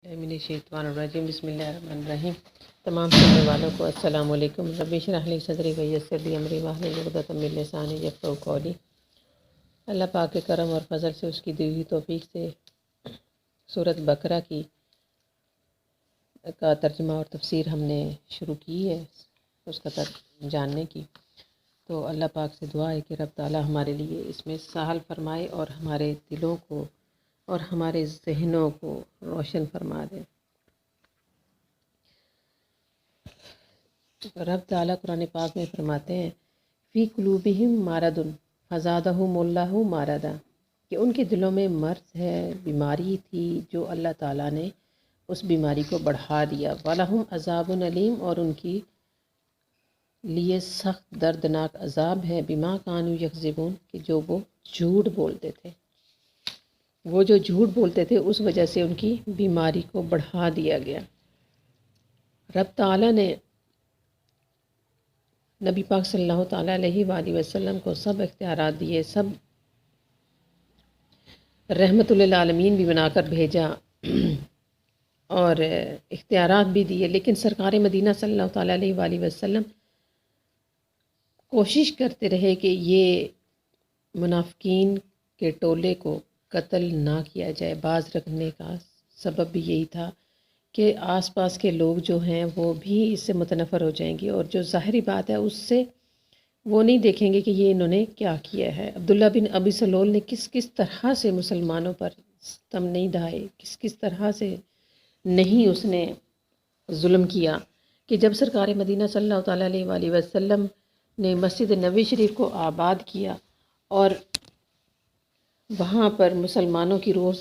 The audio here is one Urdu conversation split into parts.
من الشیطان الرجیم بسم اللہ الرحمن الرحیم۔ تمام سننے والوں کو السلام علیکم۔ رب اشرح لی صدری ویسر لی امری واحلل عقدۃ من لسانی یفقہوا قولی۔ اللہ پاک کے کرم اور فضل سے، اس کی دی ہوئی توفیق سے سورۃ بقرہ کا ترجمہ اور تفسیر ہم نے شروع کی ہے، اس کا جاننے کی۔ تو اللہ پاک سے دعا ہے کہ رب تعالیٰ ہمارے لیے اس میں سہل فرمائے اور ہمارے دلوں کو اور ہمارے ذہنوں کو روشن فرما دے۔ رب تعالیٰ قرآن پاک میں فرماتے ہیں فی قلوبہم مرض فزادہم اللہ مرضا، کہ ان کے دلوں میں مرض ہے، بیماری تھی جو اللہ تعالیٰ نے اس بیماری کو بڑھا دیا۔ وَلَهُمْ عَذَابٌ علیم، اور ان کی لیے سخت دردناک عذاب ہے، بما کانوا یکذبون، کہ جو وہ جھوٹ بولتے تھے، وہ جو جھوٹ بولتے تھے اس وجہ سے ان کی بیماری کو بڑھا دیا گیا۔ رب تعالیٰ نے نبی پاک صلی اللہ تعالیٰ علیہ وآلہ وسلم کو سب اختیارات دیے، سب رحمت للعالمین بھی بنا کر بھیجا اور اختیارات بھی دیے، لیکن سرکار مدینہ صلی اللہ تعالیٰ علیہ وآلہ وسلم کوشش کرتے رہے کہ یہ منافقین کے ٹولے کو قتل نہ کیا جائے۔ باز رکھنے کا سبب بھی یہی تھا کہ آس پاس کے لوگ جو ہیں وہ بھی اس سے متنفر ہو جائیں گے، اور جو ظاہری بات ہے اس سے وہ نہیں دیکھیں گے کہ یہ انہوں نے کیا کیا ہے۔ عبداللہ بن ابی سلول نے کس طرح سے مسلمانوں پر ستم نہیں ڈھائے، کس طرح سے نہیں اس نے ظلم کیا، کہ جب سرکار مدینہ صلی اللہ تعالیٰ علیہ وآلہ وسلم نے مسجد نبوی شریف کو آباد کیا اور وہاں پر مسلمانوں کی روز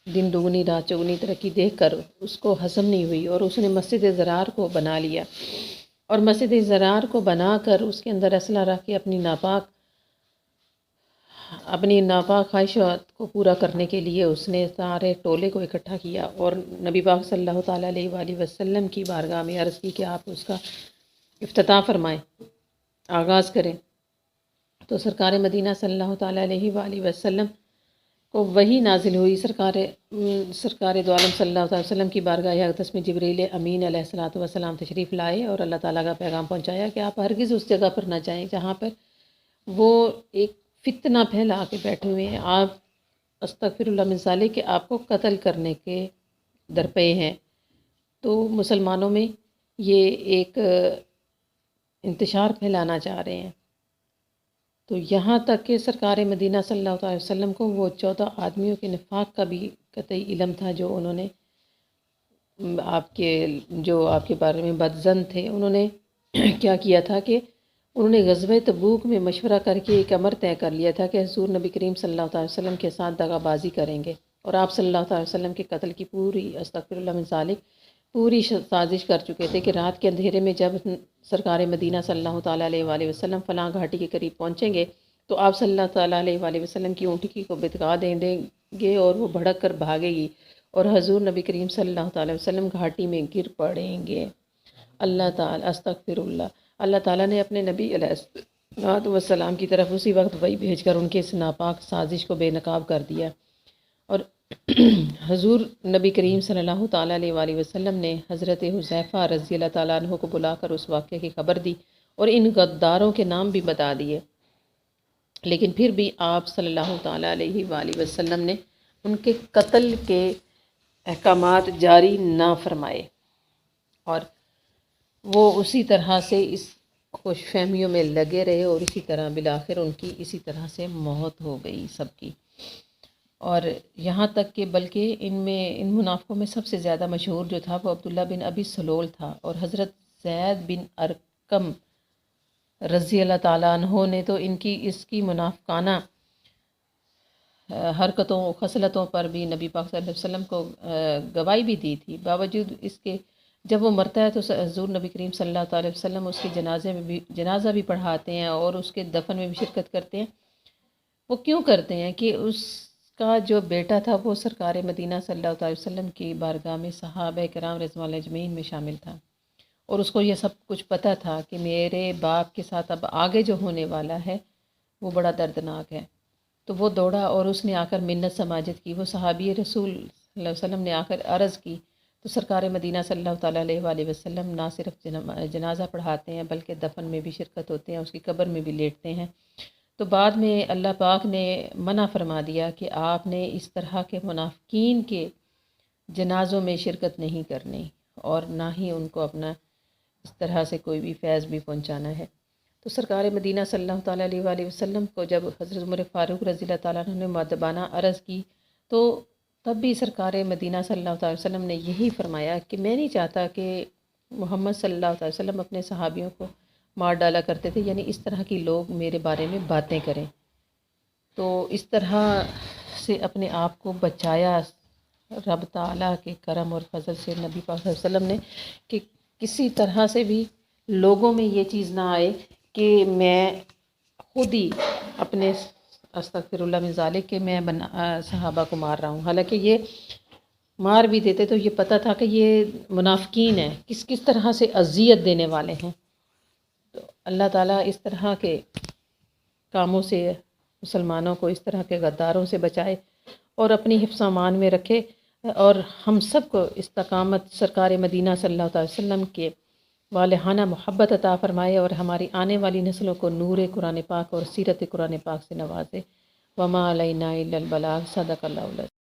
دن دگنی رات چگنی ترقی دیکھ کر اس کو ہضم نہیں ہوئی، اور اس نے مسجد زرار کو بنا لیا، اور مسجد زرار کو بنا کر اس کے اندر اسلحہ رکھ کے اپنی ناپاک خواہشات کو پورا کرنے کے لیے اس نے سارے ٹولے کو اکٹھا کیا، اور نبی پاک صلی اللہ تعالیٰ علیہ وآلہ وسلم کی بارگاہ میں عرض کی کہ آپ اس کا افتتاح فرمائیں، آغاز کریں۔ تو سرکار مدینہ صلی اللہ تعالیٰ علیہ وآلہ وسلم کو وہی نازل ہوئی۔ سرکار دو عالم صلی اللہ علیہ وسلم کی بارگاہ اقدس میں جبریل امین علیہ الصلوۃ والسلام تشریف لائے اور اللہ تعالیٰ کا پیغام پہنچایا کہ آپ ہرگز اس جگہ پر نہ جائیں جہاں پر وہ ایک فتنہ پھیلا کے بیٹھے ہوئے ہیں، آپ استغفر اللہ من ذالک، کہ آپ کو قتل کرنے کے درپے ہیں۔ تو مسلمانوں میں یہ ایک انتشار پھیلانا چاہ رہے ہیں۔ تو یہاں تک کہ سرکار مدینہ صلی اللہ علیہ وسلم کو وہ 14 آدمیوں کے نفاق کا بھی قطعی علم تھا، جو انہوں نے آپ کے بارے میں بدظن تھے۔ انہوں نے کیا کیا تھا کہ انہوں نے غزوہ تبوک میں مشورہ کر کے ایک امر طے کر لیا تھا کہ حضور نبی کریم صلی اللہ علیہ وسلم کے ساتھ دغا بازی کریں گے، اور آپ صلی اللہ علیہ وسلم کے قتل کی پوری استغفر اللہ من ذالک پوری سازش کر چکے تھے کہ رات کے اندھیرے میں جب سرکار مدینہ صلی اللہ تعالیٰ علیہ وآلہ وسلم فلاں گھاٹی کے قریب پہنچیں گے تو آپ صلی اللہ تعالیٰ علیہ وآلہ وسلم کی اونٹی کو بتکا دیں گے اور وہ بھڑک کر بھاگے گی، اور حضور نبی کریم صلی اللہ تعالیٰ وسلم گھاٹی میں گر پڑیں گے۔ اللہ تعالیٰ استغفر اللہ تعالیٰ نے اپنے نبی علیہ السلام کی طرف اسی وقت وحی بھیج کر ان کے اس ناپاک سازش کو بے نقاب کر دیا، اور حضور نبی کریم صلی اللہ تعالیٰ علیہ وآلہ وسلم نے حضرت حذیفہ رضی اللہ تعالیٰ عنہ کو بلا کر اس واقعے کی خبر دی اور ان غداروں کے نام بھی بتا دیے، لیکن پھر بھی آپ صلی اللہ تعالیٰ علیہ وآلہ وسلم نے ان کے قتل کے احکامات جاری نہ فرمائے، اور وہ اسی طرح سے اس خوش فہمیوں میں لگے رہے، اور اسی طرح بالآخر ان کی اسی طرح سے موت ہو گئی سب کی۔ اور یہاں تک کہ بلکہ ان منافقوں میں سب سے زیادہ مشہور جو تھا وہ عبداللہ بن ابی سلول تھا، اور حضرت زید بن ارقم رضی اللہ تعالیٰ عنہ نے تو اس کی منافقانہ حرکتوں و خصلتوں پر بھی نبی پاک صلی اللہ علیہ وسلم کو گواہی بھی دی تھی۔ باوجود اس کے جب وہ مرتا ہے تو حضور نبی کریم صلی اللہ علیہ وسلم اس کے جنازہ بھی پڑھاتے ہیں اور اس کے دفن میں بھی شرکت کرتے ہیں۔ وہ کیوں کرتے ہیں کہ اس کا جو بیٹا تھا وہ سرکار مدینہ صلی اللہ علیہ وسلم کی بارگاہ میں صحابہ کرام رضوان اللہ اجمعین میں شامل تھا، اور اس کو یہ سب کچھ پتہ تھا کہ میرے باپ کے ساتھ اب آگے جو ہونے والا ہے وہ بڑا دردناک ہے۔ تو وہ دوڑا اور اس نے آ کر منت سماجت کی، وہ صحابی رسول صلی اللہ علیہ وسلم نے آ کر عرض کی تو سرکار مدینہ صلی اللہ تعالیٰ علیہ وآلہ وسلم نہ صرف جنازہ پڑھاتے ہیں بلکہ دفن میں بھی شرکت ہوتے ہیں، اس کی قبر میں بھی لیٹتے ہیں۔ تو بعد میں اللہ پاک نے منع فرما دیا کہ آپ نے اس طرح کے منافقین کے جنازوں میں شرکت نہیں کرنی اور نہ ہی ان کو اپنا اس طرح سے کوئی بھی فیض بھی پہنچانا ہے۔ تو سرکار مدینہ صلی اللہ تعالیٰ علیہ وآلہ وسلم کو جب حضرت عمر فاروق رضی اللہ تعالیٰ عنہ نے مؤدبانہ عرض کی تو تب بھی سرکار مدینہ صلی اللہ تعالیٰ وسلم نے یہی فرمایا کہ میں نہیں چاہتا کہ محمد صلی اللہ تعالیٰ وسلم اپنے صحابیوں کو مار ڈالا کرتے تھے، یعنی اس طرح کی لوگ میرے بارے میں باتیں کریں۔ تو اس طرح سے اپنے آپ کو بچایا رب تعالیٰ کے کرم اور فضل سے نبی پاک صلی اللہ علیہ وسلم نے کہ کسی طرح سے بھی لوگوں میں یہ چیز نہ آئے کہ میں خود ہی اپنے استغفر اللہ من ذالک کہ میں صحابہ کو مار رہا ہوں، حالانکہ یہ مار بھی دیتے تو یہ پتہ تھا کہ یہ منافقین ہیں، کس کس طرح سے اذیت دینے والے ہیں۔ تو اللہ تعالیٰ اس طرح کے کاموں سے مسلمانوں کو، اس طرح کے غداروں سے بچائے اور اپنی حفظ و امان میں رکھے، اور ہم سب کو استقامت سرکار مدینہ صلی اللہ علیہ وسلم کے والہانہ محبت عطا فرمائے اور ہماری آنے والی نسلوں کو نور قرآن پاک اور سیرت قرآن پاک سے نوازے۔ وما علینا الا البلاغ، صدق اللہ العظیم۔